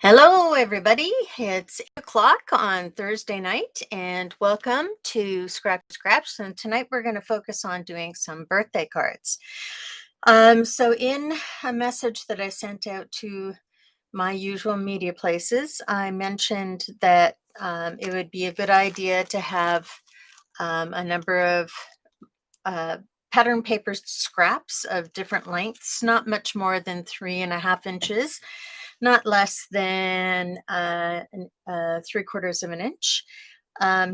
Hello, everybody. It's 8 o'clock on Thursday night, and welcome to Scratch. And tonight we're going to focus on doing some birthday cards. So, in a message that I sent out to my usual media places, I mentioned that it would be a good idea to have a number of uh, pattern paper scraps of different lengths, not much more than 3.5 inches, not less than 3/4 of an inch.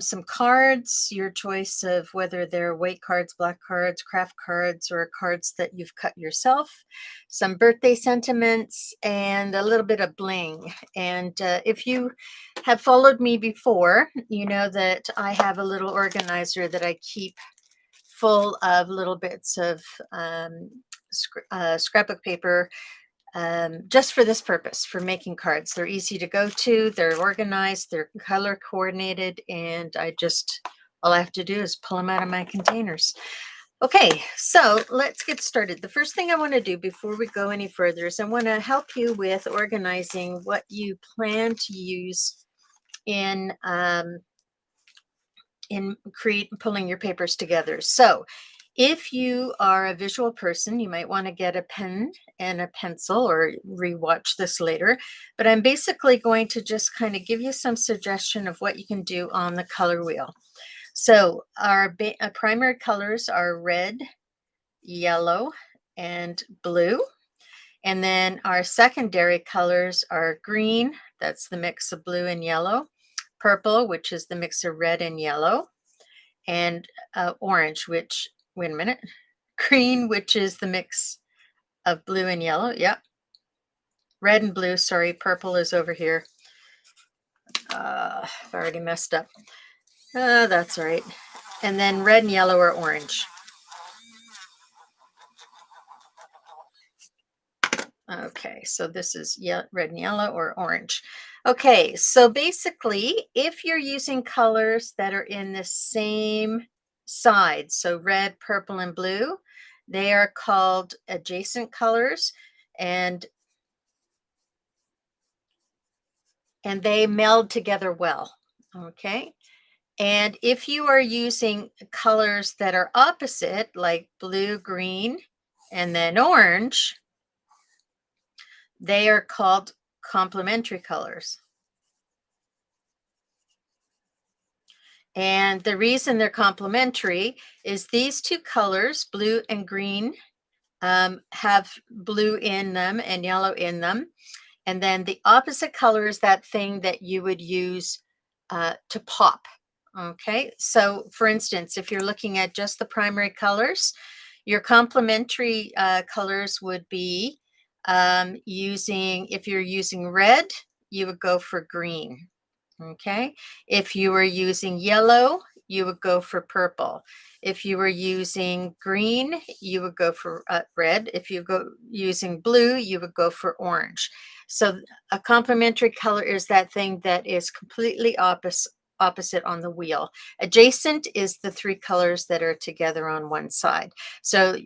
Some cards, your choice of whether they're white cards, black cards, craft cards, or cards that you've cut yourself. Some birthday sentiments, and a little bit of bling. And if you have followed me before, you know that I have a little organizer that I keep full of little bits of scrapbook paper just for this purpose, for making cards. They're easy to go to, they're organized, they're color coordinated, and all I have to do is pull them out of my containers. Okay, so let's get started. The first thing I want to do before we go any further is I want to help you with organizing what you plan to use in pulling your papers together. So if you are a visual person, you might want to get a pen and a pencil or rewatch this later. But I'm basically going to just kind of give you some suggestion of what you can do on the color wheel. So our primary colors are red, yellow, and blue. And then our secondary colors are green, that's the mix of blue and yellow, purple, which is the mix of red and yellow, and orange, which, wait a minute, green, which is the mix of blue and yellow. Yep. Red and blue, sorry, purple is over here. I've already messed up. That's all right. And then red and yellow or orange. Okay, so this is red and yellow or orange. Okay, so basically, if you're using colors that are in the same side, so red, purple, and blue, they are called adjacent colors, and they meld together well. Okay, and if you are using colors that are opposite, like blue, green, and then orange, they are called complementary colors. And the reason they're complementary is these two colors, blue and green, have blue in them and yellow in them. And then the opposite color is that thing that you would use to pop. Okay, so for instance, if you're looking at just the primary colors, your complementary colors would be if you're using red, you would go for green. Okay, if you were using yellow, you would go for purple. If you were using green, you would go for red. If you go using blue, you would go for orange. So a complementary color is that thing that is completely opposite on the wheel. Adjacent is the three colors that are together on one side. So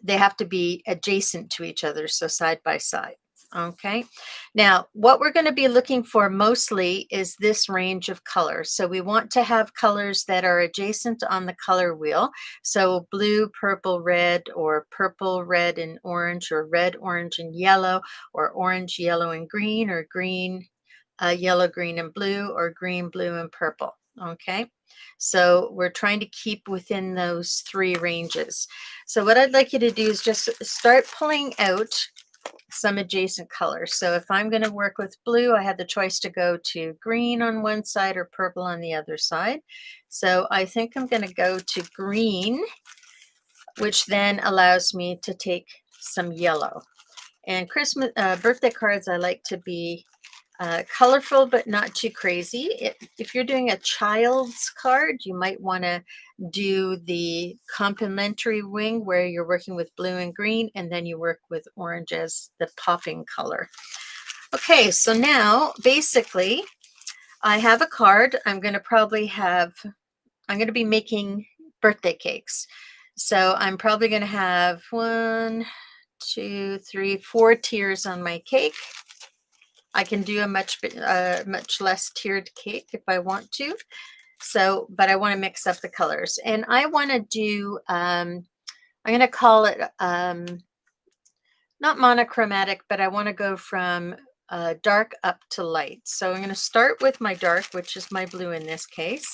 they have to be adjacent to each other, so side by side. Okay, now what we're going to be looking for mostly is this range of colors. So we want to have colors that are adjacent on the color wheel. So blue, purple, red, or purple, red, and orange, or red, orange, and yellow, or orange, yellow, and green, or green, yellow, green, and blue, or green, blue, and purple. Okay, so we're trying to keep within those three ranges. So what I'd like you to do is just start pulling out some adjacent colors. So if I'm going to work with blue, I had the choice to go to green on one side or purple on the other side. So I think I'm going to go to green, which then allows me to take some yellow. And Christmas birthday cards, I like to be colorful, but not too crazy. If you're doing a child's card, you might want to do the complementary wing where you're working with blue and green, and then you work with orange as the popping color. Okay, so now basically I have a card. I'm going to be making birthday cakes. So I'm probably going to have 1, 2, 3, 4 tiers on my cake. I can do a much less tiered cake if I want to. So, but I want to mix up the colors, and I want to do, I'm going to call it, not monochromatic, but I want to go from dark up to light. So I'm going to start with my dark, which is my blue in this case.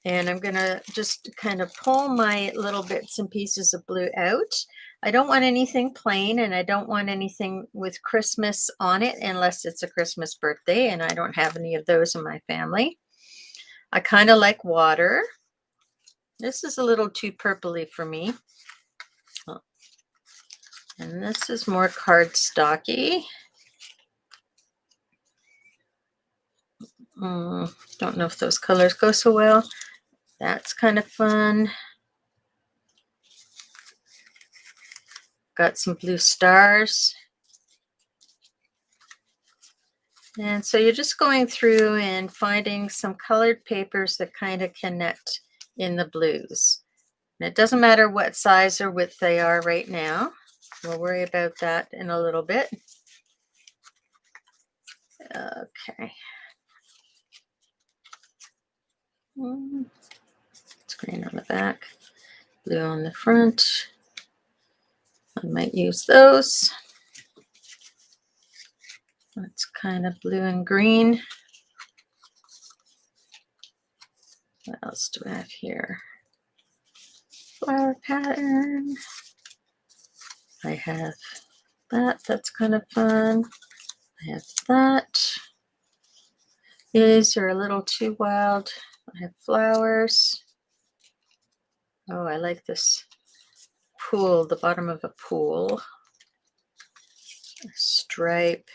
And I'm going to just kind of pull my little bits and pieces of blue out. I don't want anything plain, and I don't want anything with Christmas on it unless it's a Christmas birthday, and I don't have any of those in my family. I kind of like water. This is a little too purpley for me. Oh. And this is more cardstocky. Don't know if those colors go so well. That's kind of fun. Got some blue stars. And so you're just going through and finding some colored papers that kind of connect in the blues. And it doesn't matter what size or width they are right now. We'll worry about that in a little bit. Okay. It's green on the back, blue on the front. I might use those. That's kind of blue and green. What else do I have here? Flower pattern. I have that. That's kind of fun. I have that. These are a little too wild. I have flowers. Oh, I like this pool, the bottom of a pool. A stripe.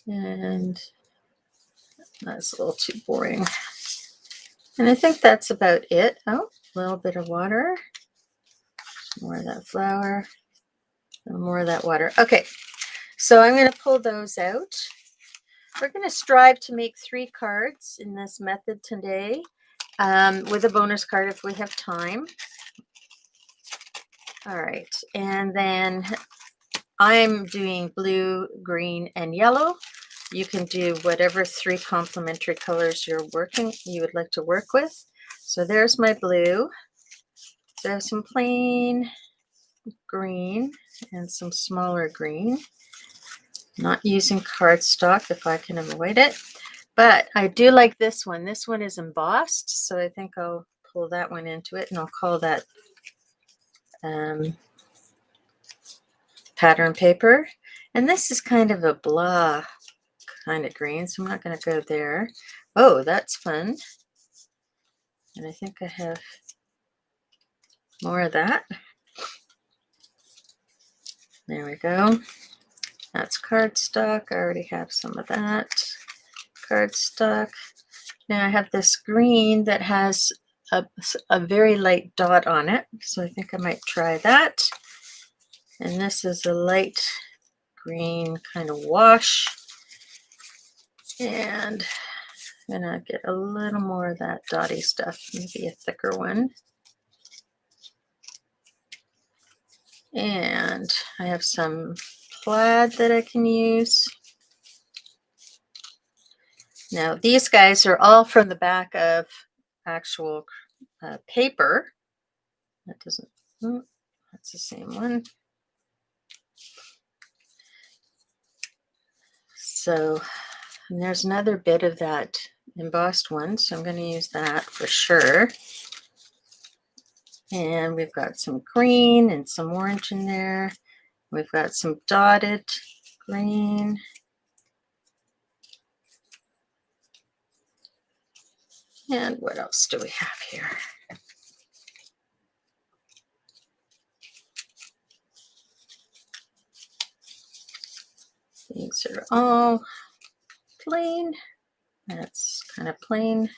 And that's a little too boring. And I think that's about it. Oh, a little bit of water. More of that flower. And more of that water. Okay, so I'm going to pull those out. We're going to strive to make 3 cards in this method today, with a bonus card if we have time. All right, and then I'm doing blue, green, and yellow. You can do whatever 3 complementary colors you would like to work with. So there's my blue. So I have some plain green and some smaller green. Not using cardstock if I can avoid it. But I do like this one. This one is embossed, so I think I'll pull that one into it, and I'll call that pattern paper. And this is kind of a blah kind of green, so I'm not going to go there. Oh, that's fun. And I think I have more of that. There we go. That's cardstock. I already have some of that. Cardstock. Now I have this green that has a very light dot on it, so I think I might try that. And this is a light green kind of wash. And I'm gonna get a little more of that dotty stuff, maybe a thicker one. And I have some plaid that I can use. Now these guys are all from the back of actual paper. That doesn't, that's the same one. So, and there's another bit of that embossed one, so I'm going to use that for sure. And we've got some green and some orange in there. We've got some dotted green. And what else do we have here? These are all plain. That's kind of plain.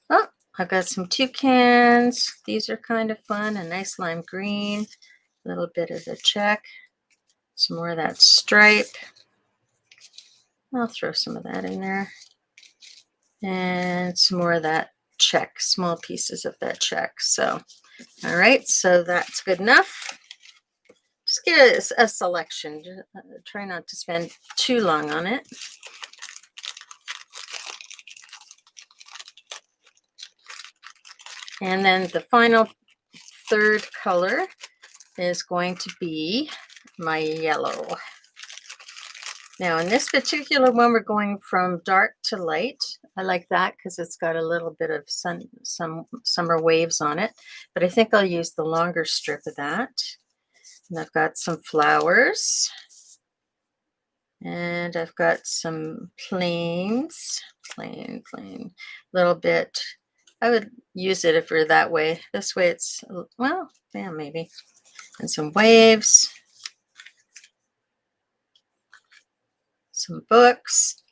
Oh, I've got some toucans. These are kind of fun. A nice lime green. A little bit of the check. Some more of that stripe. I'll throw some of that in there. And some more of that check. Small pieces of that check. So, all right. So that's good enough. Just get a selection. Try not to spend too long on it. And then the final third color is going to be my yellow. Now in this particular one, we're going from dark to light. I like that because it's got a little bit of some summer waves on it, but I think I'll use the longer strip of that. And I've got some flowers, and I've got some plains, plain, little bit. I would use it if we're that way. This way it's, well, yeah, maybe. And some waves, some books,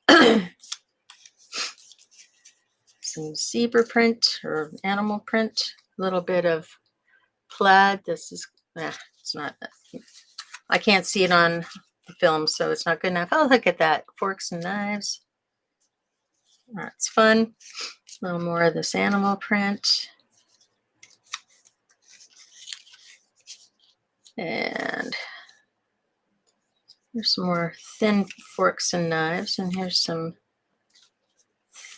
some zebra print or animal print, a little bit of plaid. This is, it's not, I can't see it on the film, so it's not good enough. Oh, look at that, forks and knives. That's fun. A little more of this animal print. And here's some more thin forks and knives, and here's some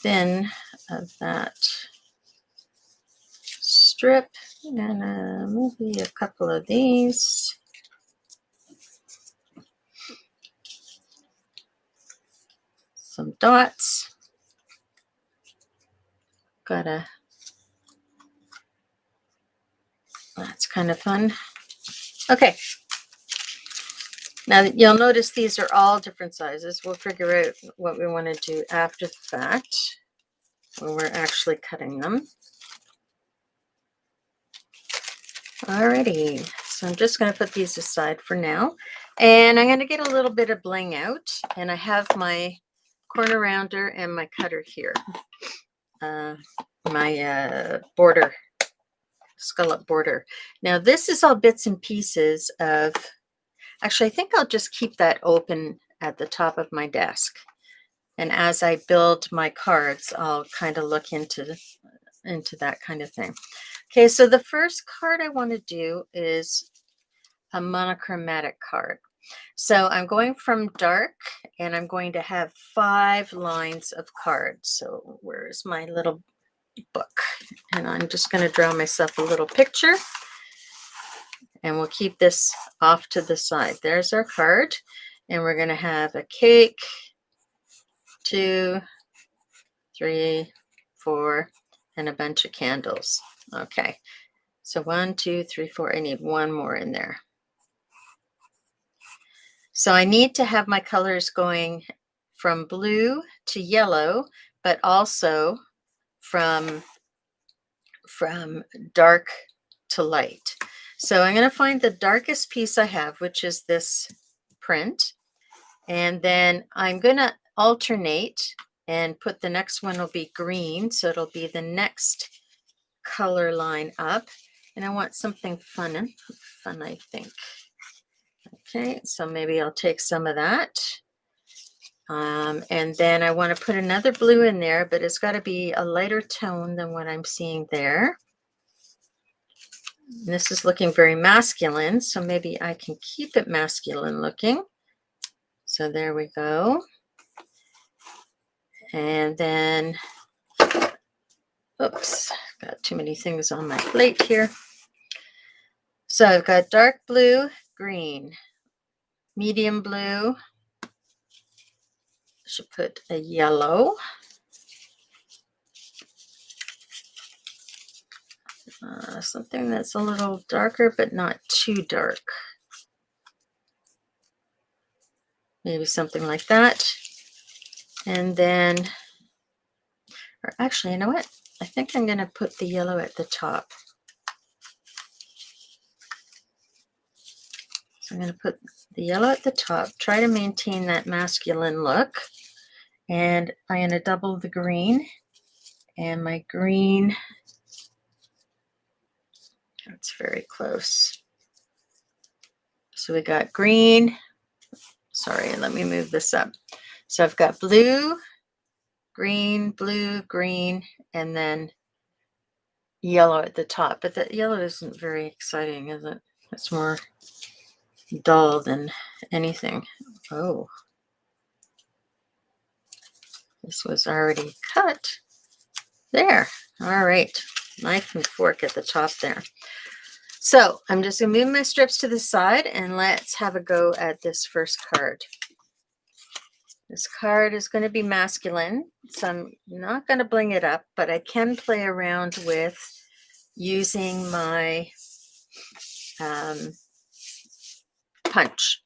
thin of that strip, and maybe a couple of these. Some dots. That's kind of fun. Okay. Now you'll notice these are all different sizes. We'll figure out what we want to do after the fact when we're actually cutting them. Alrighty, so I'm just going to put these aside for now, and I'm going to get a little bit of bling out, and I have my corner rounder and my cutter here, my border, scallop border. Now this is all bits and pieces of, actually I think I'll just keep that open at the top of my desk, and as I build my cards I'll kind of look into that kind of thing. Okay, so the first card I want to do is a monochromatic card. So I'm going from dark, and I'm going to have 5 lines of cards. So where's my little book? And I'm just going to draw myself a little picture, and we'll keep this off to the side. There's our card, and we're going to have a cake, 2, 3, 4, and a bunch of candles. Okay, so 1, 2, 3, 4. I need one more in there. So I need to have my colors going from blue to yellow, but also from dark to light. So I'm going to find the darkest piece I have, which is this print, and then I'm going to alternate and put the next one will be green, so it'll be the next color line up, and I want something fun, I think. Okay, so maybe I'll take some of that, and then I want to put another blue in there, but it's got to be a lighter tone than what I'm seeing there. And this is looking very masculine, so maybe I can keep it masculine looking. So there we go. And then, oops, got too many things on my plate here. So I've got dark blue, green, medium blue. Should put a yellow. Something that's a little darker, but not too dark. Maybe something like that. And then, or actually, you know what? I think I'm going to put the yellow at the top. So I'm going to put the yellow at the top, try to maintain that masculine look. And I'm going to double the green. And my green, that's very close. So we got green. Sorry, let me move this up. So I've got blue, green, and then yellow at the top. But that yellow isn't very exciting, is it? It's more dull than anything. Oh, this was already cut. There. All right. Knife and fork at the top there. So I'm just going to move my strips to the side and let's have a go at this first card. This card is going to be masculine, so I'm not going to bling it up, but I can play around with using my punch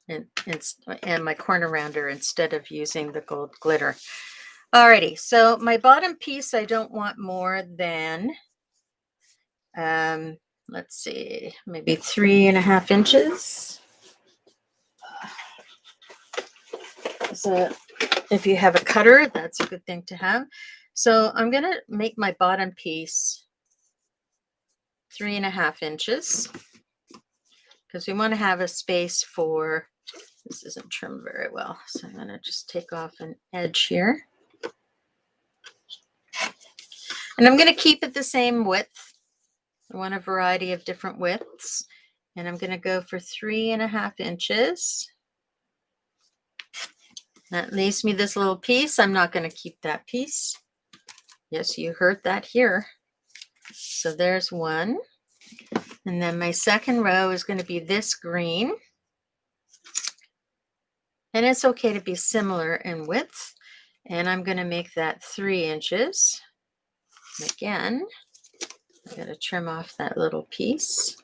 and my corner rounder instead of using the gold glitter. Alrighty, so my bottom piece, I don't want more than, let's see, maybe 3.5 inches. So if you have a cutter, that's a good thing to have. So I'm going to make my bottom piece 3.5 inches because we want to have a space for, this isn't trimmed very well. So I'm going to just take off an edge here. And I'm going to keep it the same width. I want a variety of different widths. And I'm going to go for 3.5 inches. That leaves me this little piece. I'm not going to keep that piece. Yes, you heard that here. So there's one. And then my second row is going to be this green. And it's okay to be similar in width. And I'm going to make that 3 inches. Again, I'm going to trim off that little piece.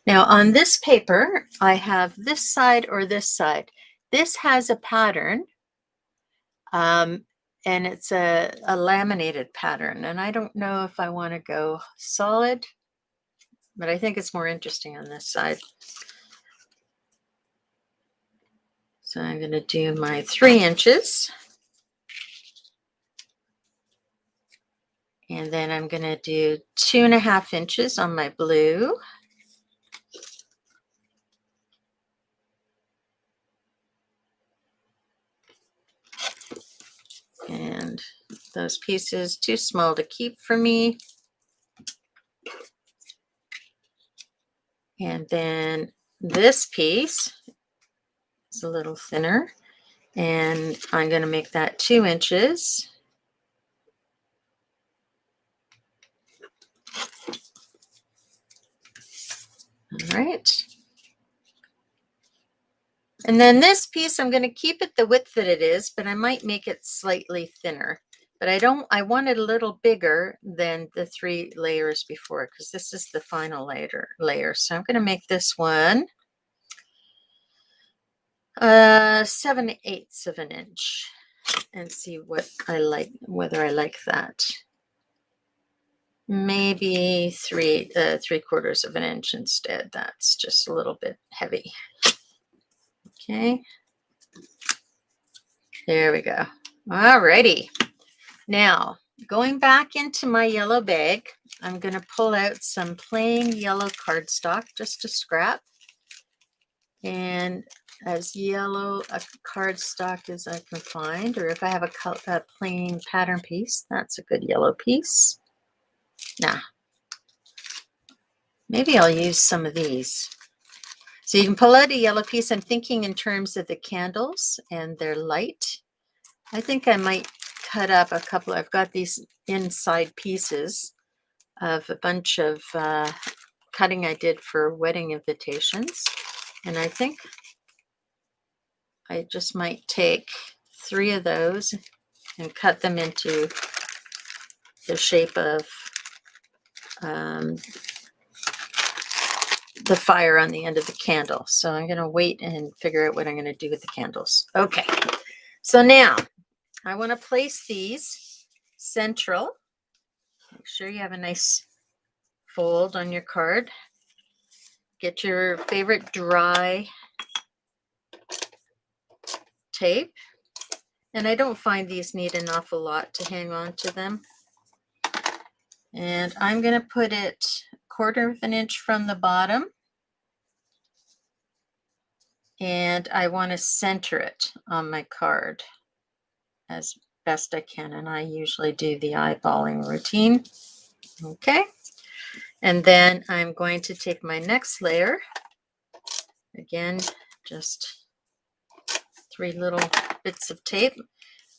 Now on this paper, I have this side or this side. This has a pattern, and it's a laminated pattern. And I don't know if I want to go solid, but I think it's more interesting on this side. So I'm going to do my 3 inches. And then I'm going to do 2.5 inches on my blue. And those pieces too small to keep for me. And then this piece is a little thinner. And I'm going to make that 2 inches. All right. And then this piece, I'm going to keep it the width that it is, but I might make it slightly thinner. But I want it a little bigger than the 3 layers before, because this is the final layer. So I'm going to make this one 7/8 of an inch and see what I like, whether I like that. Maybe 3/4 of an inch instead. That's just a little bit heavy. Okay. There we go. All righty. Now, going back into my yellow bag, I'm going to pull out some plain yellow cardstock, just a scrap. And as yellow a cardstock as I can find, or if I have a plain pattern piece, that's a good yellow piece. Nah, maybe I'll use some of these. So you can pull out a yellow piece. I'm thinking in terms of the candles and their light. I think I might cut up a couple. I've got these inside pieces of a bunch of cutting I did for wedding invitations. And I think I just might take 3 of those and cut them into the shape of the fire on the end of the candle. So I'm going to wait and figure out what I'm going to do with the candles. Okay, so now I want to place these central. Make sure you have a nice fold on your card. Get your favorite dry tape. And I don't find these need an awful lot to hang on to them. And I'm going to put it 1/4 of an inch from the bottom. And I want to center it on my card as best I can. And I usually do the eyeballing routine. Okay. And then I'm going to take my next layer. Again, just 3 little bits of tape.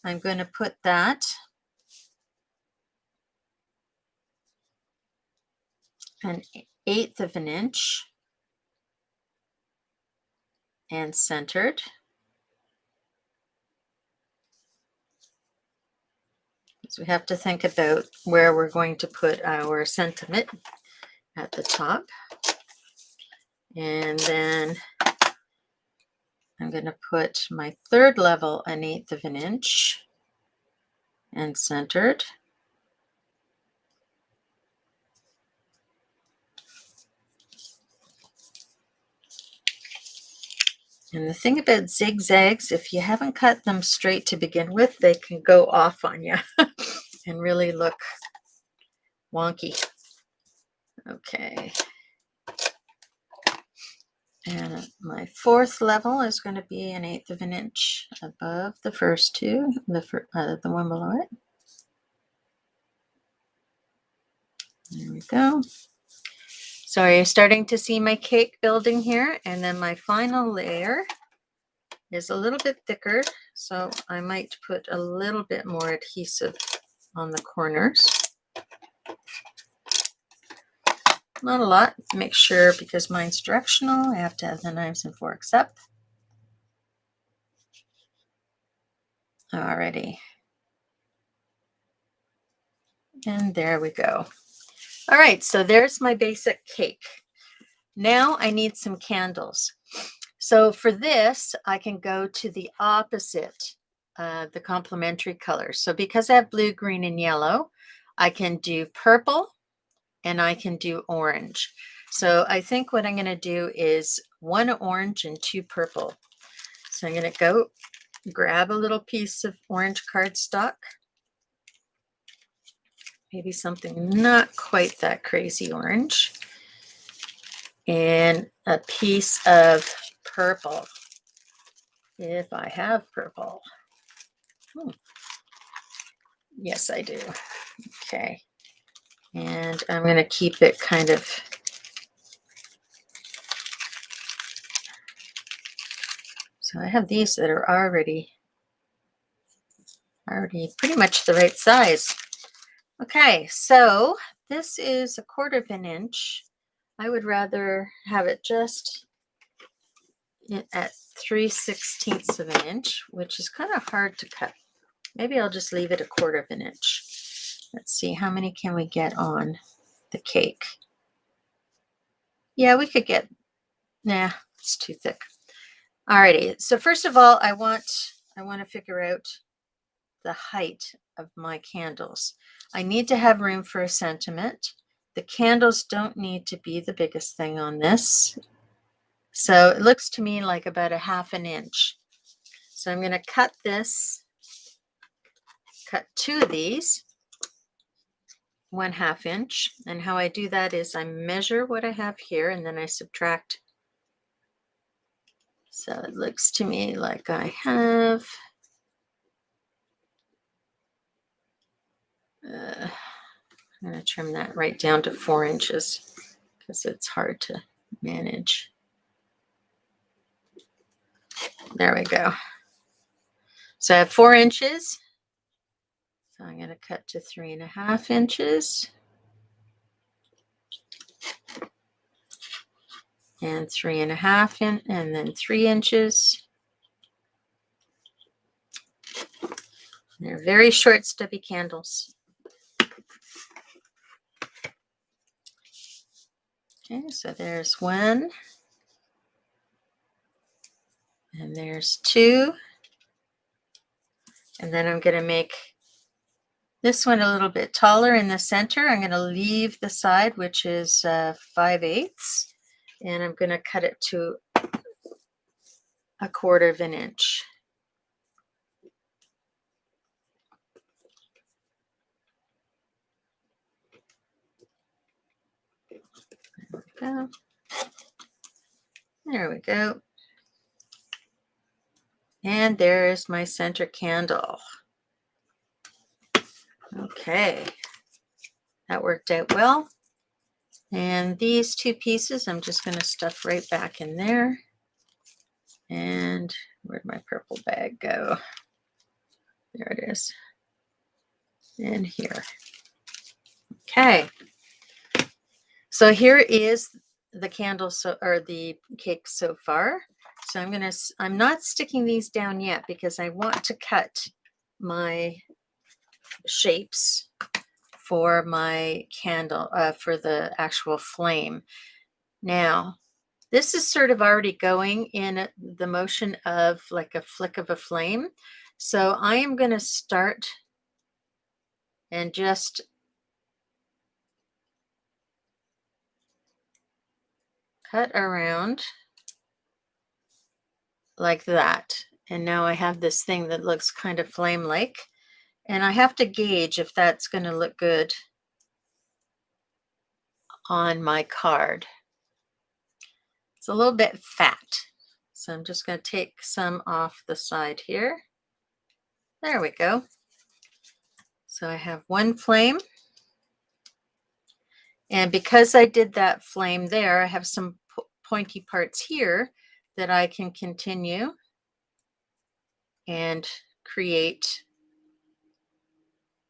I'm going to put that an 1/8 of an inch and centered. So we have to think about where we're going to put our sentiment at the top. And then I'm going to put my third level an 1/8 of an inch and centered. And the thing about zigzags, if you haven't cut them straight to begin with, they can go off on you and really look wonky. Okay. And my fourth level is going to be an 1/8 of an inch above the first two, the one below it. There we go. So you're starting to see my cake building here, and then my final layer is a little bit thicker, so I might put a little bit more adhesive on the corners. Not a lot. Make sure, because mine's directional, I have to have the knives and forks up. Alrighty. And there we go. All right, so there's my basic cake. Now I need some candles. So for this, I can go to the opposite, the complementary colors. So because I have blue, green, and yellow, I can do purple and I can do orange. So I think what I'm going to do is 1 orange and 2 purple. So I'm going to go grab a little piece of orange cardstock. Maybe something not quite that crazy orange. And a piece of purple, if I have purple. Yes, I do. Okay. And I'm going to keep it kind of so I have these that are already pretty much the right size. Okay, so this is 1/4 of an inch. I would rather have it just at 3/16 of an inch, which is kind of hard to cut. Maybe I'll just leave it 1/4 of an inch. Let's see, how many can we get on the cake? Yeah, we could get, nah, it's too thick. Alrighty, so first of all, I want to figure out the height of my candles. I need to have room for a sentiment. The candles don't need to be the biggest thing on this. So it looks to me like about 1/2 an inch. So I'm going to cut 2 of these, 1/2 inch. And how I do that is I measure what I have here and then I subtract. So it looks to me like I have I'm going to trim that right down to 4 inches because it's hard to manage. There we go. So I have 4 inches. So I'm going to cut to 3.5 inches. And 3.5 and then 3 inches. They're very short, stubby candles. Okay, so there's 1. And there's 2. And then I'm going to make this one a little bit taller in the center. I'm going to leave the side, which is 5/8. And I'm going to cut it to 1/4 of an inch. There we go. There we go. And there's my center candle. Okay, that worked out well. And these two pieces, I'm just going to stuff right back in there. And where'd my purple bag go? There it is. And here. Okay. So here is the candle, or the cake so far. So I'm not sticking these down yet because I want to cut my shapes for my candle, for the actual flame. Now, this is sort of already going in the motion of like a flick of a flame. So I am going to start and just cut around like that. And now I have this thing that looks kind of flame-like. And I have to gauge if that's going to look good on my card. It's a little bit fat. So I'm just going to take some off the side here. There we go. So I have one flame. And because I did that flame there, I have some pointy parts here that I can continue and create.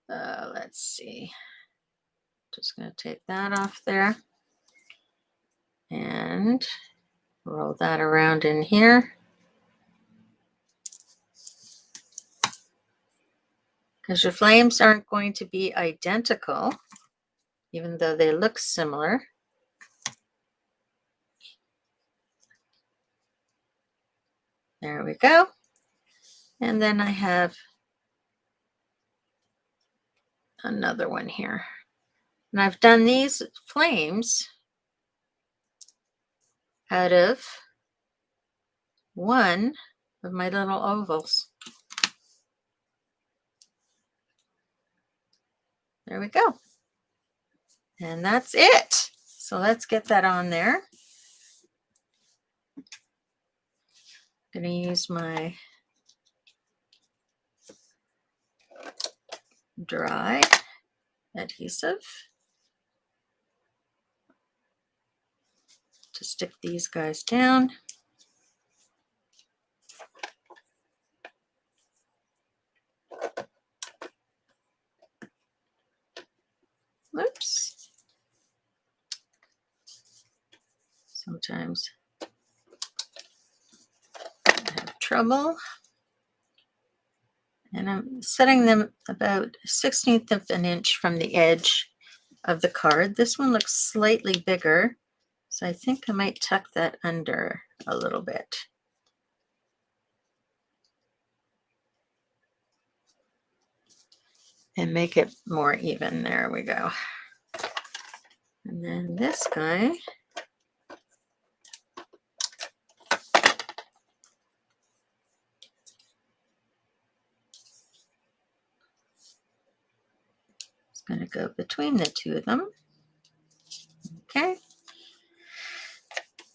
Let's see. Just going to take that off there and roll that around in here. Because your flames aren't going to be identical, even though they look similar. There we go. And then I have another one here. And I've done these flames out of one of my little ovals. There we go. And that's it. So let's get that on there. I'm going to use my dry adhesive to stick these guys down. Oops. Sometimes I have trouble. And I'm setting them about 1/16 of an inch from the edge of the card. This one looks slightly bigger, so I think I might tuck that under a little bit. And make it more even. There we go. And then this guy, is going to go between the two of them. Okay.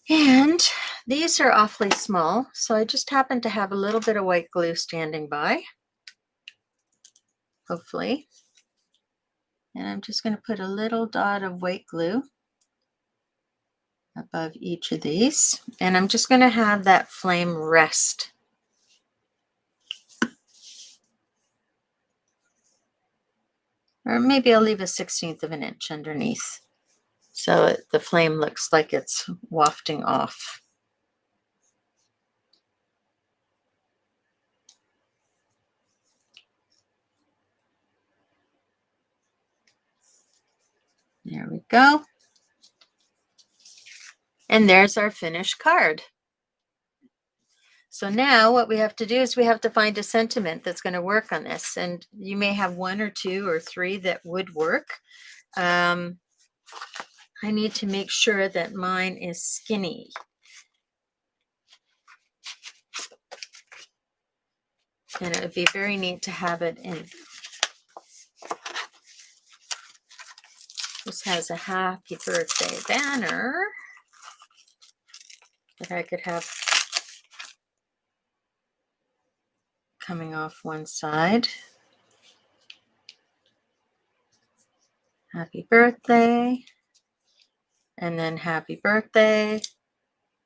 And these are awfully small, so I just happen to have a little bit of white glue standing by, hopefully. And I'm just going to put a little dot of white glue above each of these. And I'm just going to have that flame rest. Or maybe I'll leave a 1/16 of an inch underneath, so the flame looks like it's wafting off. There we go. And there's our finished card. So now what we have to do is we have to find a sentiment that's going to work on this. And you may have one or two or three that would work. I need to make sure that mine is skinny. And it would be very neat to have it in. This has a happy birthday banner that I could have coming off one side. Happy birthday. and then happy birthday,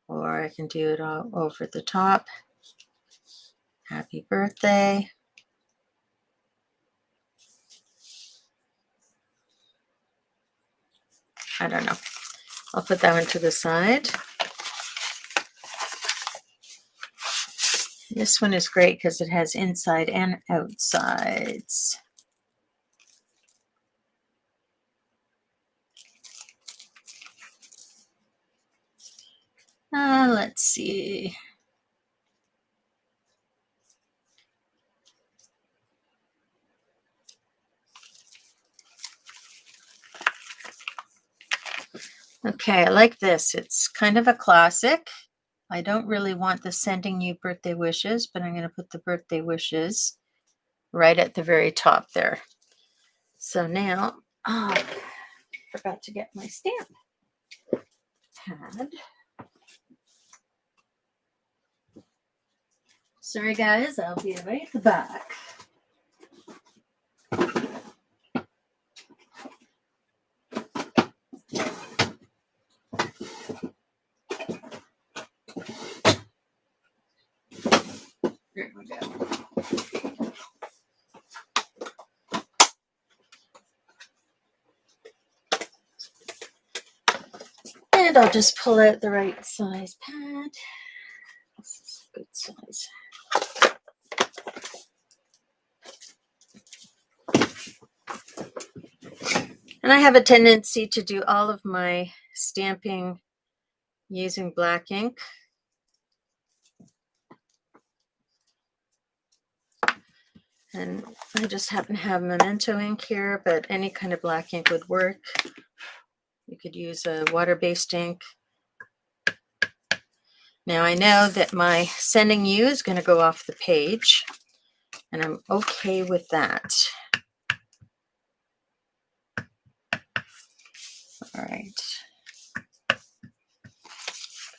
or I can do it all over the top. Happy birthday. I don't know. I'll put that one to the side. This one is great because it has inside and outsides. Let's see. Okay, I like this. It's kind of a classic. I don't really want the sending you birthday wishes, but I'm going to put the birthday wishes right at the very top there. So now, forgot to get my stamp pad. Sorry guys, I'll be right at the back. There we go. And I'll just pull out the right size pad. This is a good size. And I have a tendency to do all of my stamping using black ink. And I just happen to have Memento ink here, but any kind of black ink would work. You could use a water-based ink. Now I know that my sending you is going to go off the page, and I'm okay with that. All right.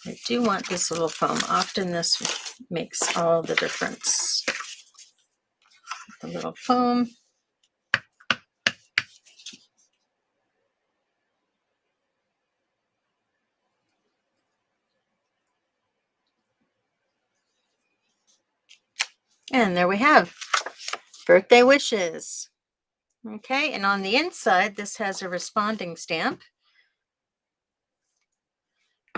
I do want this little foam. Often this makes all the difference. The little foam. And there we have birthday wishes. Okay, and on the inside, this has a responding stamp.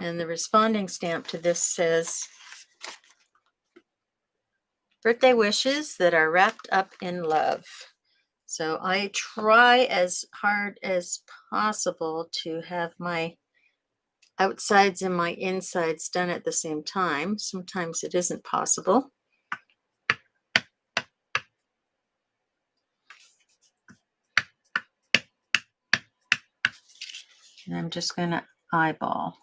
And the responding stamp to this says, birthday wishes that are wrapped up in love. So I try as hard as possible to have my outsides and my insides done at the same time. Sometimes it isn't possible. And I'm just going to eyeball.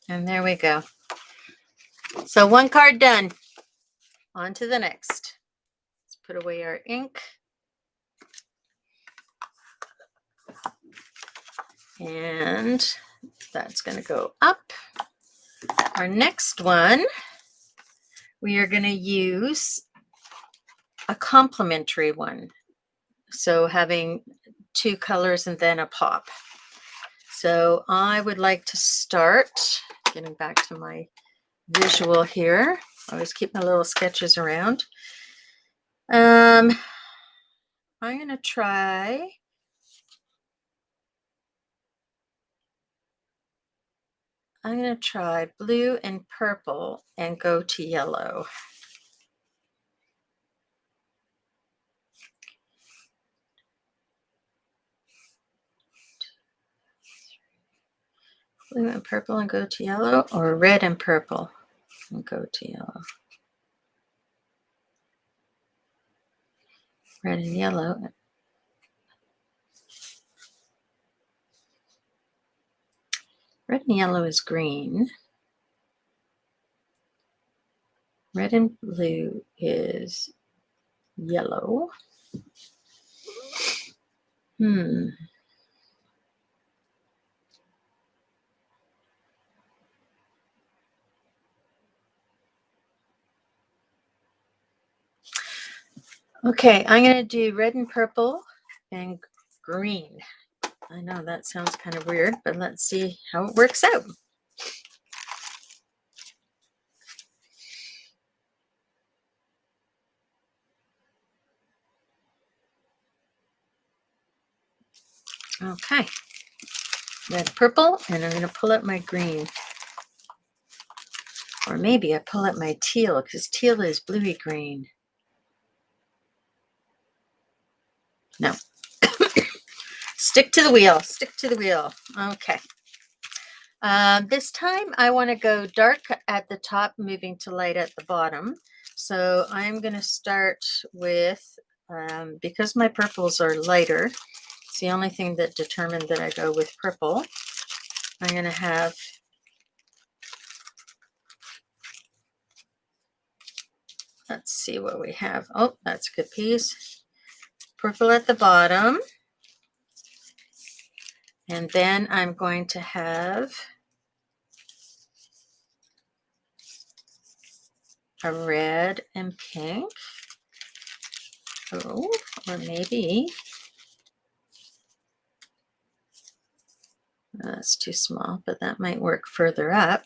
And there we go. So one card done. On to the next. Let's put away our ink. And that's going to go up. Our next one, we are going to use a complementary one. So having two colors and then a pop. So I would like to start, getting back to my visual here. I always keep my little sketches around. I'm going to try blue and purple and go to yellow. Blue and purple and go to yellow, or red and purple and go to yellow. Red and yellow. Red and yellow is green. Red and blue is yellow. Okay, I'm going to do red and purple and green. I know that sounds kind of weird, but let's see how it works out. Okay, red, purple, and I'm going to pull up my green. Or maybe I pull up my teal, because teal is bluey green. No. Stick to the wheel. Stick to the wheel. Okay. This time I want to go dark at the top, moving to light at the bottom. So I'm going to start with, because my purples are lighter, it's the only thing that determined that I go with purple. I'm going to have let's see what we have. Oh, that's a good piece. Purple at the bottom. And then I'm going to have a red and pink. Oh, or maybe that's too small, but that might work further up.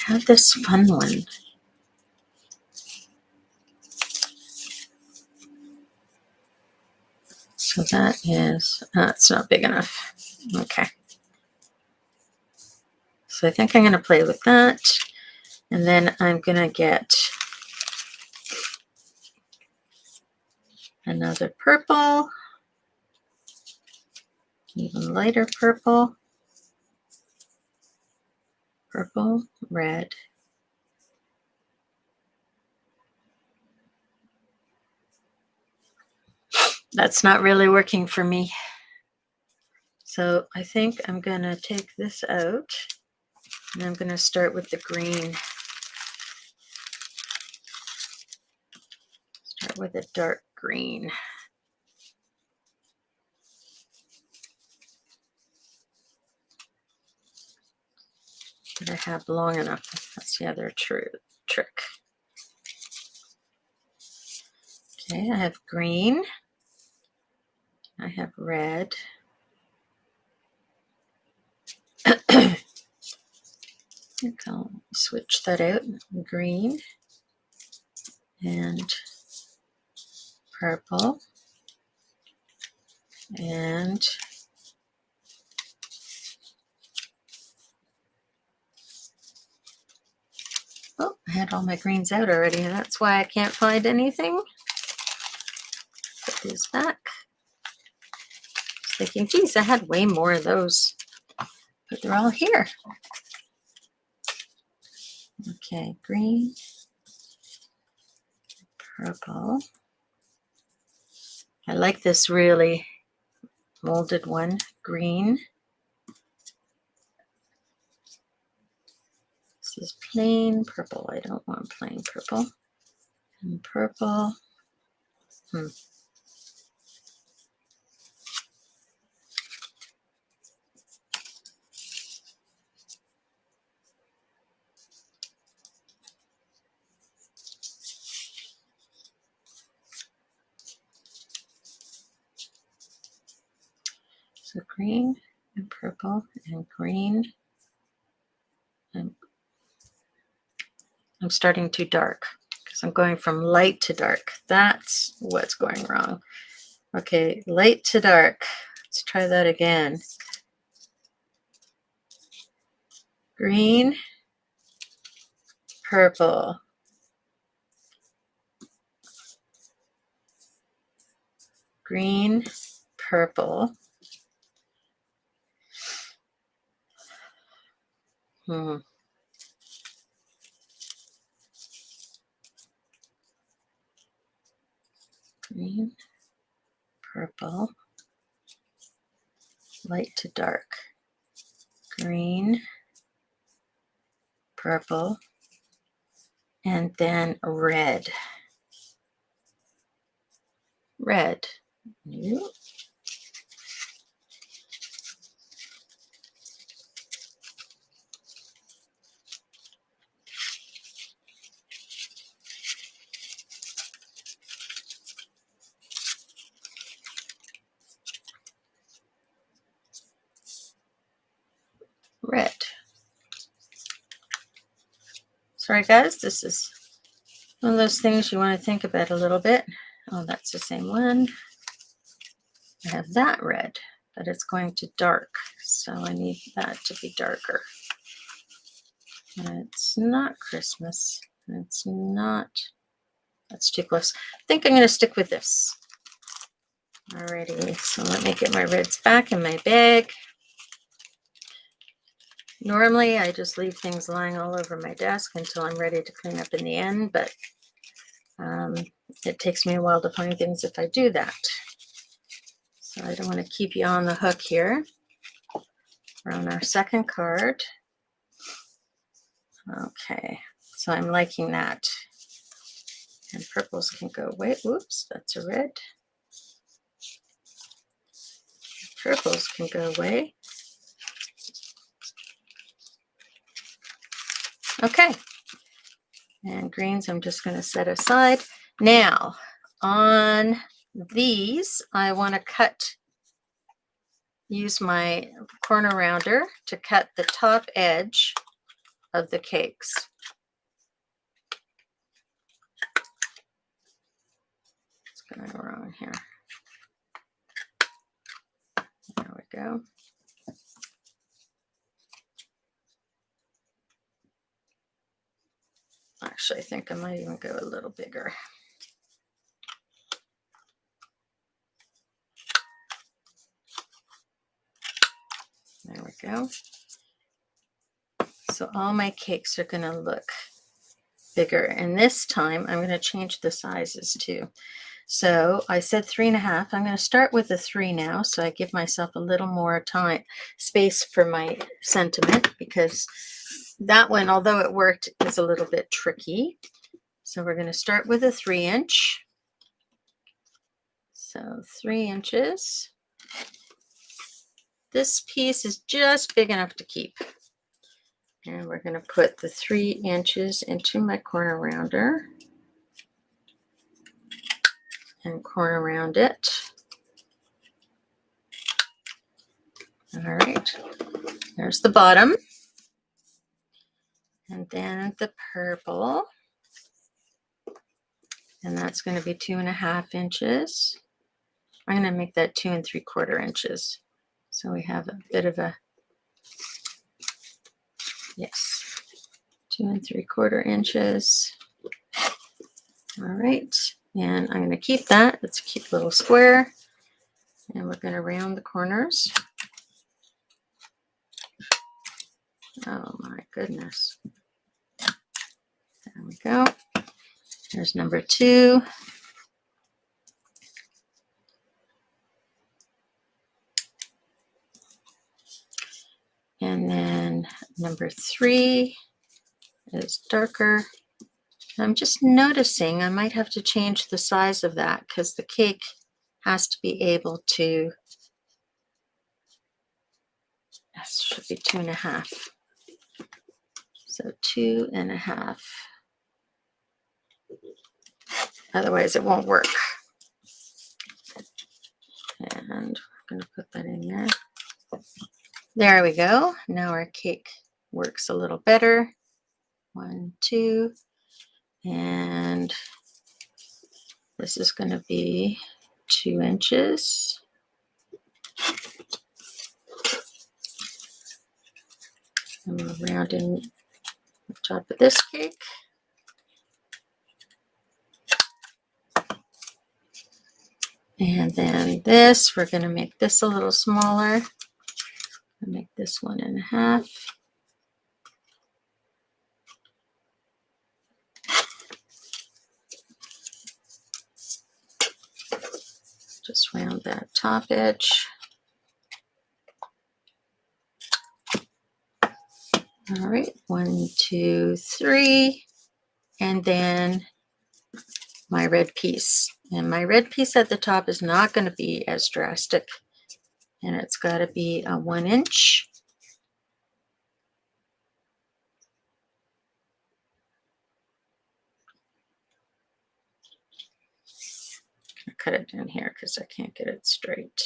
I have this fun one. So that is, it's not big enough. Okay. So I think I'm going to play with that. And then I'm going to get another purple, even lighter purple, purple, red. That's not really working for me. So I think I'm going to take this out, and I'm going to start with the green. Start with a dark green. That I have long enough. That's the other trick. Okay, I have green. I have red. I think I'll switch that out. Green and purple and oh, I had all my greens out already. That's why I can't find anything. Put these back. I was thinking, geez, I had way more of those, but they're all here. Okay, green, purple. I like this really molded one. Green. This is plain purple. I don't want plain purple. And purple. So green and purple and green. And I'm starting too dark because I'm going from light to dark. That's what's going wrong. Okay, light to dark. Let's try that again. Green, purple. Green, purple. Green, purple, light to dark. Green, purple, and then red. Red. New. Red. Sorry guys, this is one of those things you want to think about a little bit. Oh, that's the same one. I have that red, but it's going to dark, so I need that to be darker. And it's not Christmas. It's not, that's too close. I think I'm going to stick with this. Alrighty, so let me get my reds back in my bag. Normally, I just leave things lying all over my desk until I'm ready to clean up in the end, but it takes me a while to find things if I do that. So I don't want to keep you on the hook here. We're on our second card. Okay, so I'm liking that. And purples can go away. Whoops, that's a red. Purples can go away. Okay, and greens I'm just going to set aside. Now, on these, I want to use my corner rounder to cut the top edge of the cakes. It's going to go wrong here. There we go. Actually, I think I might even go a little bigger. There we go. So all my cakes are going to look bigger. And this time I'm going to change the sizes too. So I said 3.5. I'm going to start with a 3 now, so I give myself a little more space for my sentiment, because that one, although it worked, is a little bit tricky. So we're going to start with a 3-inch. So 3 inches. This piece is just big enough to keep. And we're going to put the 3 inches into my corner rounder and corner round it. All right, there's the bottom. And then the purple. And that's going to be 2.5 inches. I'm going to make that 2 3/4 inches. So we have a bit of a, yes, 2 3/4 inches. All right, and I'm going to keep that. It's a cute little square. And we're going to round the corners. Oh my goodness. There we go. There's number 2. And then number 3 is darker. I'm just noticing I might have to change the size of that because the cake has to be able to, this should be 2.5. So 2.5. Otherwise it won't work. And I'm going to put that in there. There we go. Now our cake works a little better. 1, 2, and this is going to be 2 inches. I'm going to round in the top of this cake. And then this, we're going to make this a little smaller. Make this 1.5. Just round that top edge. All right, 1, 2, 3. And then my red piece. And my red piece at the top is not going to be as drastic. And it's got to be a 1 inch. I'll cut it down here because I can't get it straight.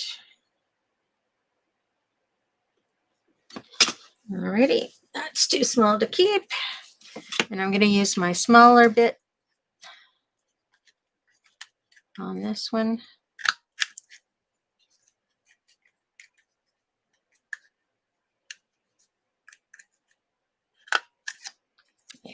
Alrighty, that's too small to keep. And I'm going to use my smaller bit on this one. Yeah.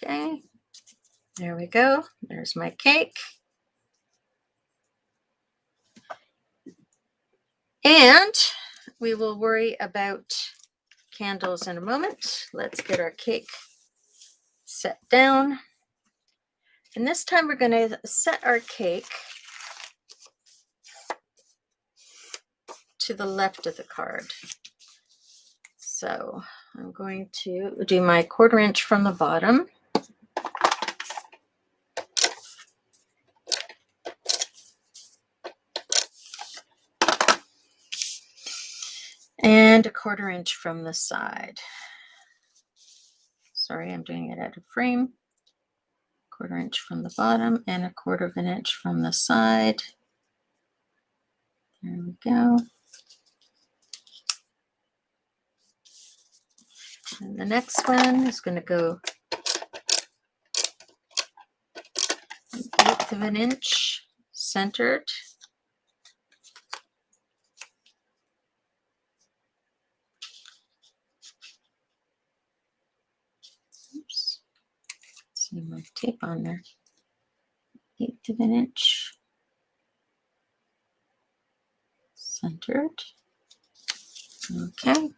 Okay, there we go. There's my cake. And we will worry about candles in a moment. Let's get our cake set down. And this time we're going to set our cake to the left of the card. So I'm going to do my 1/4 inch from the bottom. And a 1/4 inch from the side. Sorry, I'm doing it out of frame. 1/4 inch from the bottom and a 1/4 inch from the side. There we go. And the next one is going to go 1/8 of an inch centered. Oops. See my tape on there. 1/8 of an inch centered. Okay.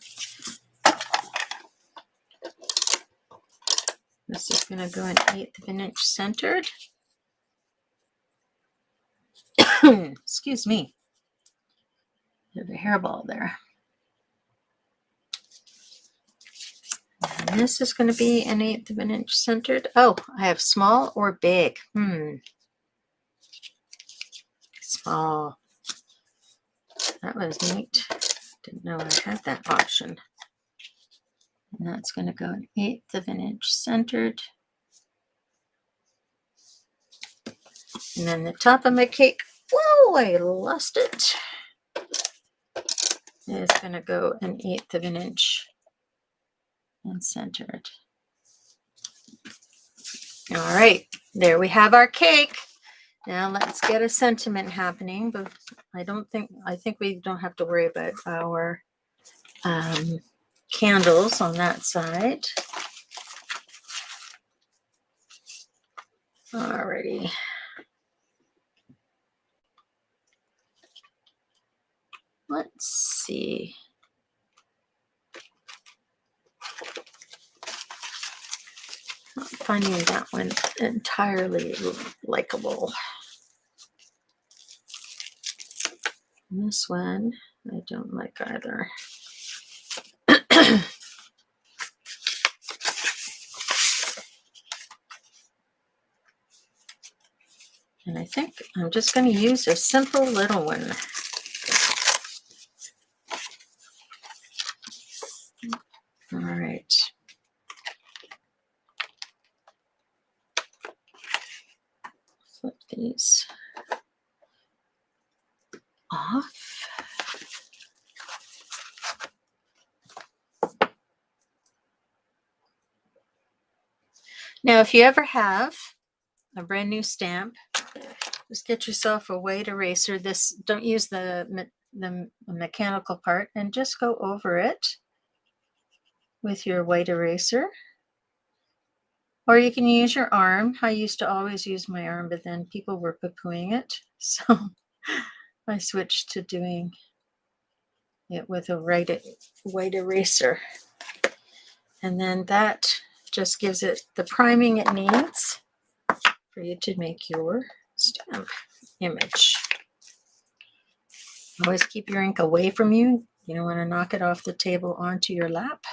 This is going to go 1/8 of an inch centered. Excuse me. There's a hairball there. And this is going to be 1/8 of an inch centered. Oh, I have small or big. Small. That was neat. Didn't know I had that option. And that's going to go 1/8 of an inch centered. And then the top of my cake, whoa, I lost it. It's going to go 1/8 of an inch and centered. All right, there we have our cake. Now let's get a sentiment happening, but I think we don't have to worry about our candles on that side. Alrighty. Let's see. Not finding that one entirely likable. And this one I don't like either. And I think I'm just going to use a simple little one. All right. Flip these off. Now, if you ever have a brand new stamp, just get yourself a white eraser. Don't use the mechanical part, and just go over it with your white eraser. Or you can use your arm. I used to always use my arm, but then people were poo-pooing it. So I switched to doing it with a white eraser. And then that just gives it the priming it needs for you to make your stamp. image. Always keep your ink away from you. You don't want to knock it off the table onto your lap.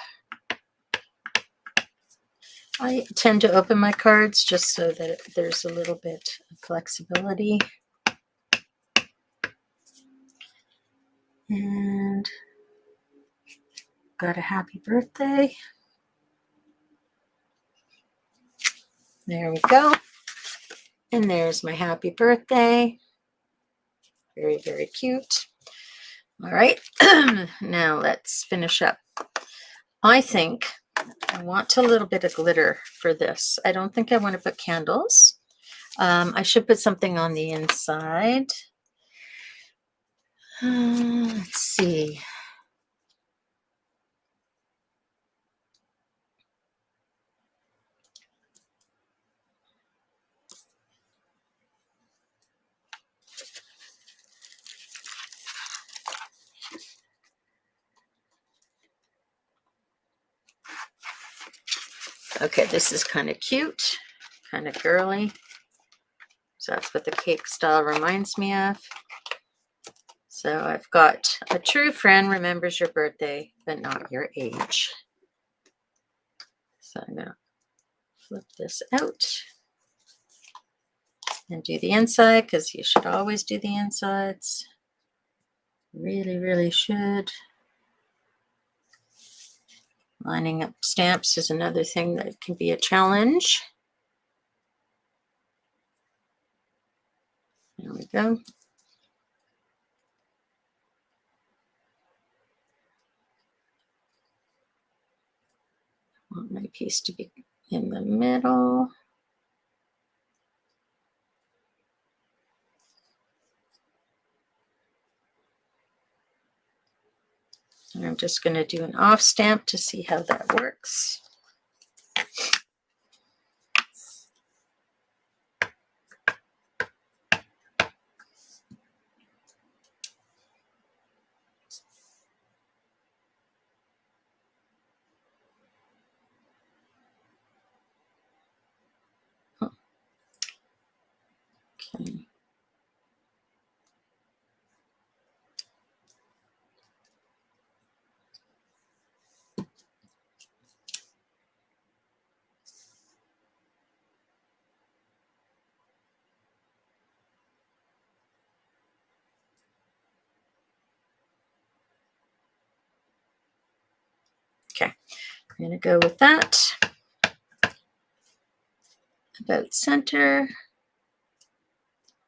I tend to open my cards just so that there's a little bit of flexibility. And got a happy birthday. There we go. And there's my happy birthday. Very, very cute. All right, now let's finish up. I think I want a little bit of glitter for this. I don't think I want to put candles. I should put something on the inside. Let's see. Okay, this is kind of cute, kind of girly. So that's what the cake style reminds me of. So I've got a true friend remembers your birthday, but not your age. So I'm going to flip this out and do the inside, because you should always do the insides. Really, really should. Lining up stamps is another thing that can be a challenge. There we go. I want my piece to be in the middle. And I'm just going to do an off stamp to see how that works. Okay. Okay, I'm going to go with that. About center.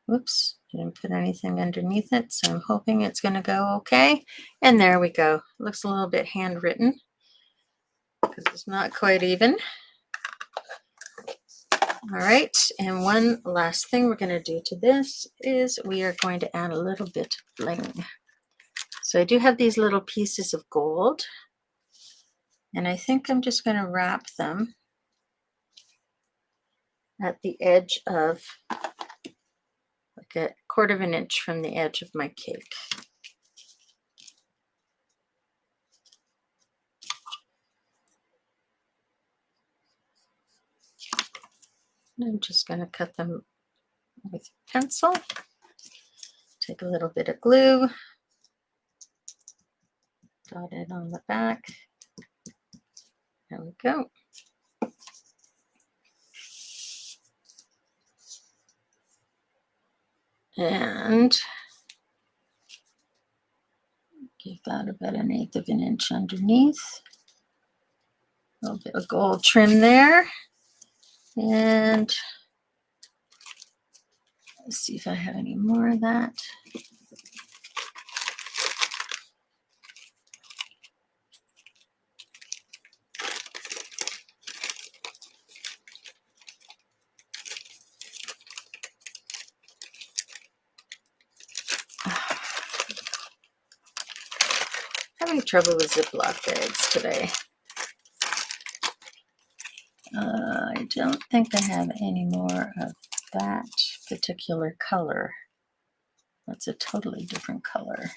Whoops, didn't put anything underneath it, so I'm hoping it's going to go okay. And there we go. Looks a little bit handwritten because it's not quite even. All right, and one last thing we're going to do to this is we are going to add a little bit of bling. So I do have these little pieces of gold, and I think I'm just going to wrap them at the edge of, like a 1/4 of an inch from the edge of my cake. And I'm just going to cut them with a pencil. Take a little bit of glue, dot it on the back. There we go. And give that about 1/8 of an inch underneath. A little bit of gold trim there. And let's see if I have any more of that. Having trouble with Ziploc bags today. I don't think I have any more of that particular color. That's a totally different color.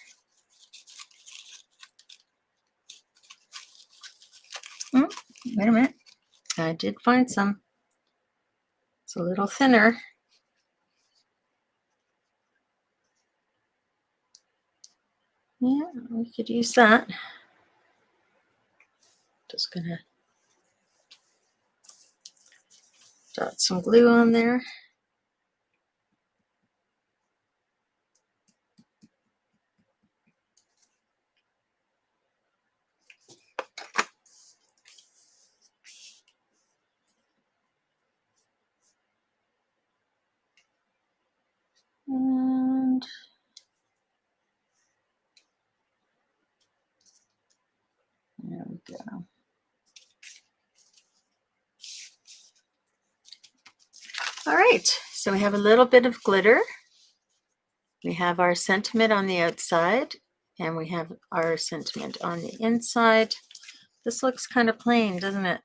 Wait a minute. I did find some. It's a little thinner. Yeah, we could use that. Just gonna dot some glue on there. And there we go. All right, so we have a little bit of glitter. We have our sentiment on the outside, and we have our sentiment on the inside. This looks kind of plain, doesn't it?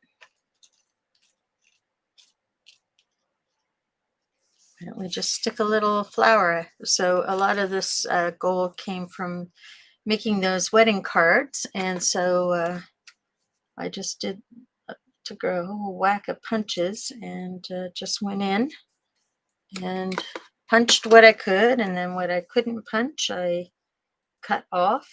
Why don't we just stick a little flower? So a lot of this gold came from making those wedding cards, and so I just took a whole whack of punches and just went in and punched what I could, and then what I couldn't punch I cut off.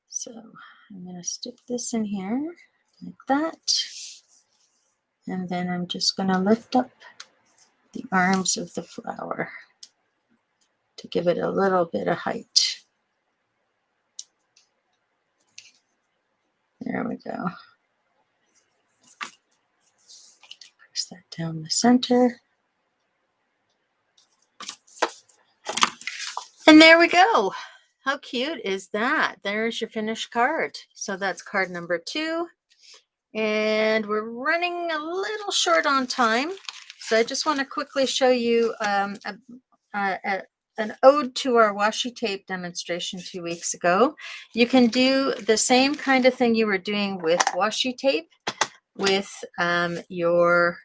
So I'm going to stick this in here like that, and then I'm just going to lift up the arms of the flower to give it a little bit of height. There we go. Press that down the center. And there we go. How cute is that? There's your finished card. So that's card number 2. And we're running a little short on time. So I just want to quickly show you an ode to our washi tape demonstration 2 weeks ago. You can do the same kind of thing you were doing with washi tape with your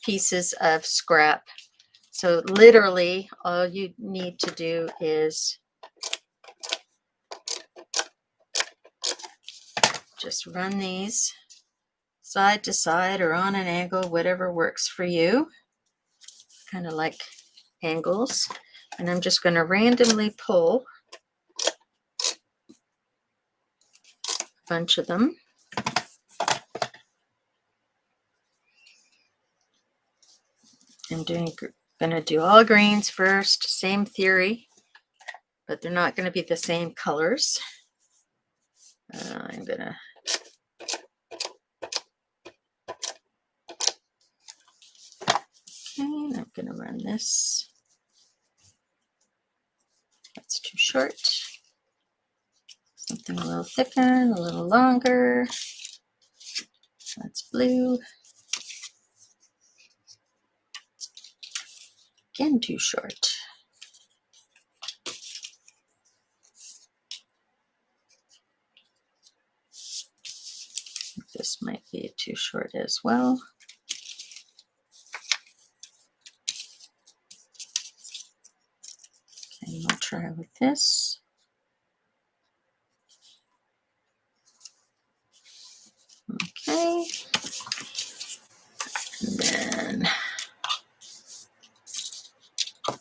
pieces of scrap. So literally all you need to do is just run these side to side or on an angle, whatever works for you. Kind of like angles. And I'm just going to randomly pull a bunch of them. I'm going to do all greens first, same theory, but they're not going to be the same colors. I'm going to I'm going to run this. That's too short. Something a little thicker, a little longer. That's blue. Again, too short. This might be too short as well. Okay, we'll try with this. Okay. And then I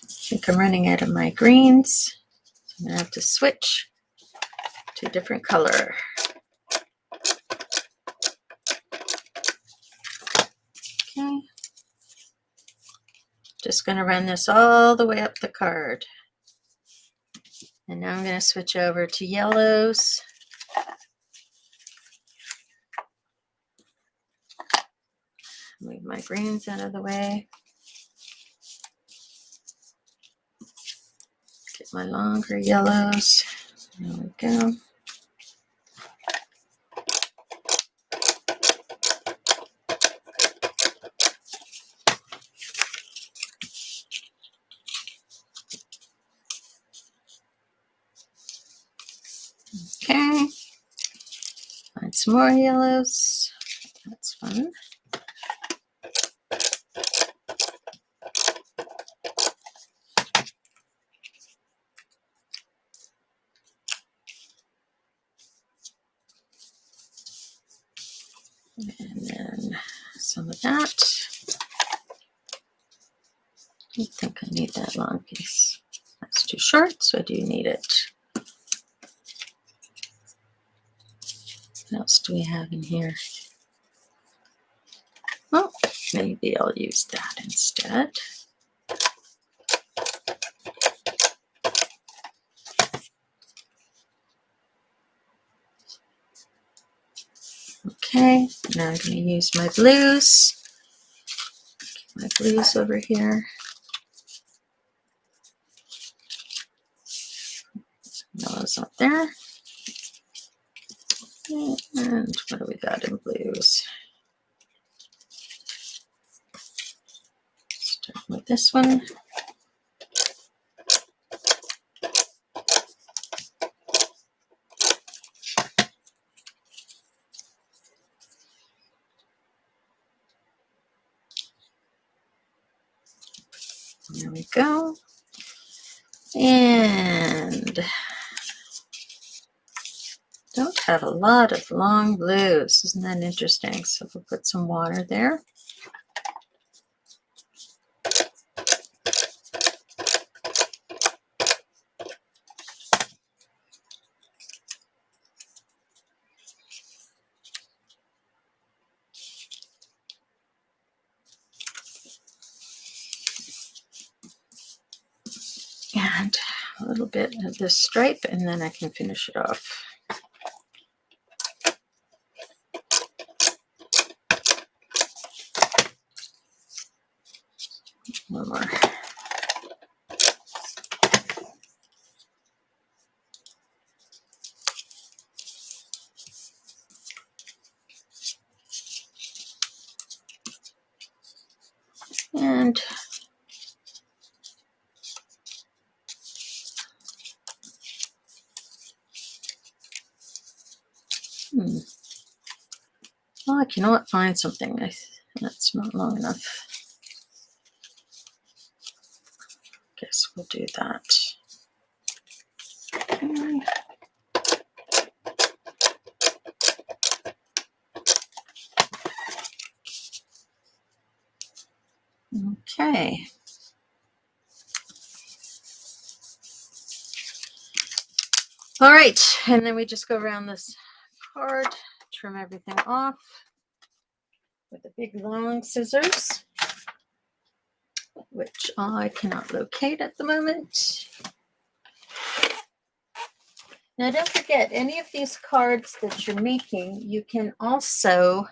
think I'm running out of my greens. So I'm going to have to switch to a different color. Okay. Just going to run this all the way up the card. And now I'm going to switch over to yellows. Move my greens out of the way. Get my longer yellows. There we go. Okay. Find some more yellows. That's fun. And then some of that. need that long piece. That's too short, so I do need it. What else do we have in here? Well, maybe I'll use that instead. Okay, now I'm going to use my blues. Get my blues over here. Yellow's up there. And what do we got in blues? Start with this one. There we go. And don't have a lot of long blues. Isn't that interesting? So we'll put some water there. And a little bit of this stripe, and then I can finish it off. One more. And well, I cannot find something. That's not long enough. Guess we'll do that. Okay. Okay. All right, and then we just go around this card, trim everything off with the big long scissors, which I cannot locate at the moment. Now don't forget, any of these cards that you're making, you can also,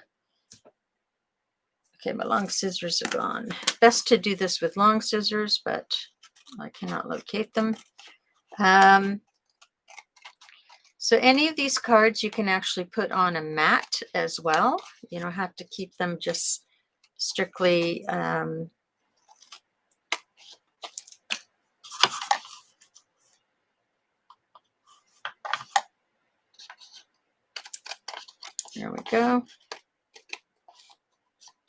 okay, my long scissors are gone. Best to do this with long scissors, but I cannot locate them. So any of these cards you can actually put on a mat as well. You don't have to keep them just strictly there we go.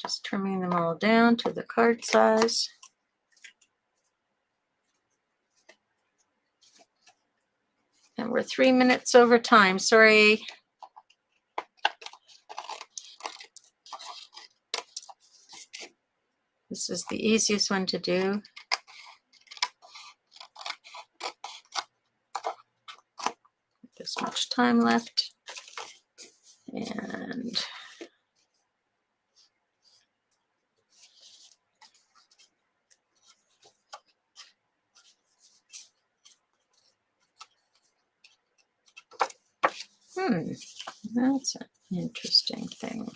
Just trimming them all down to the card size. And we're 3 minutes over time. Sorry. This is the easiest one to do. This much time left. And that's an interesting thing.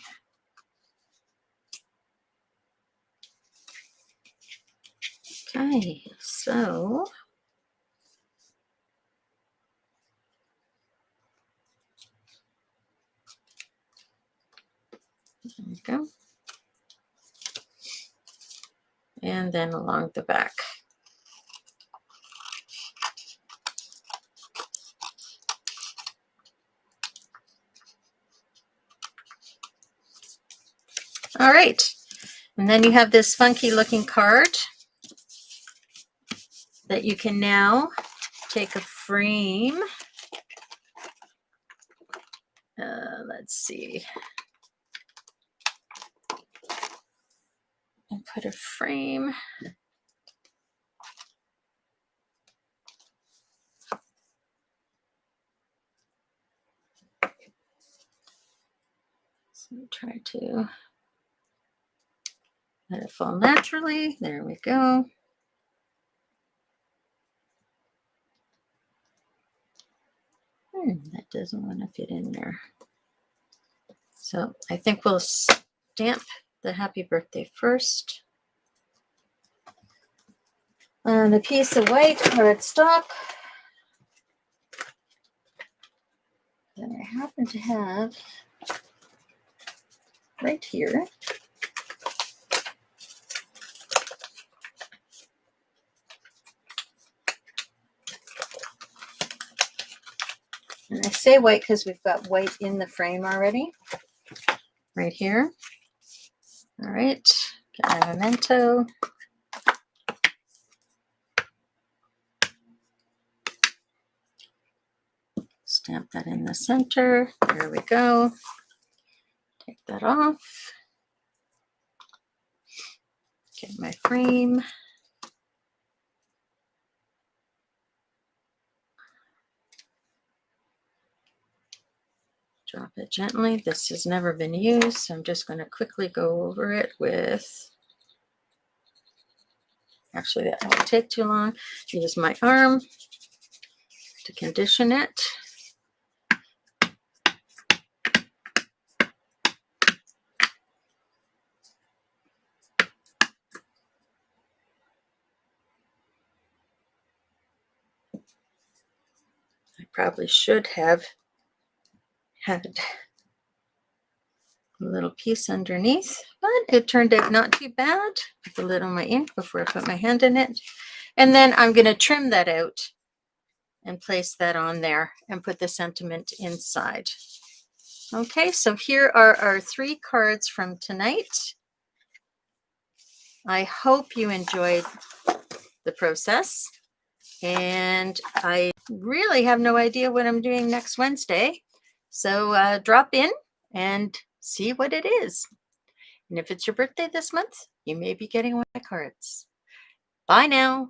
Okay, so there we go. And then along the back. All right, and then you have this funky looking card that you can now take a frame. Let's see. And put a frame So try to let it fall naturally. There we go. That doesn't want to fit in there. So I think we'll stamp the happy birthday first on a piece of white cardstock that I happen to have right here. And I say white because we've got white in the frame already, right here. All right, get my memento. Stamp that in the center. There we go. Take that off. Get my frame. Drop it gently. This has never been used, so I'm just going to quickly go over it with, actually that won't take too long. Use my arm to condition it. I probably should have had a little piece underneath, but it turned out not too bad. Put a little of my ink before I put my hand in it. And then I'm going to trim that out and place that on there and put the sentiment inside. Okay, so here are our 3 cards from tonight. I hope you enjoyed the process, and I really have no idea what I'm doing next Wednesday. So drop in and see what it is. And if it's your birthday this month, you may be getting one of my cards. Bye now.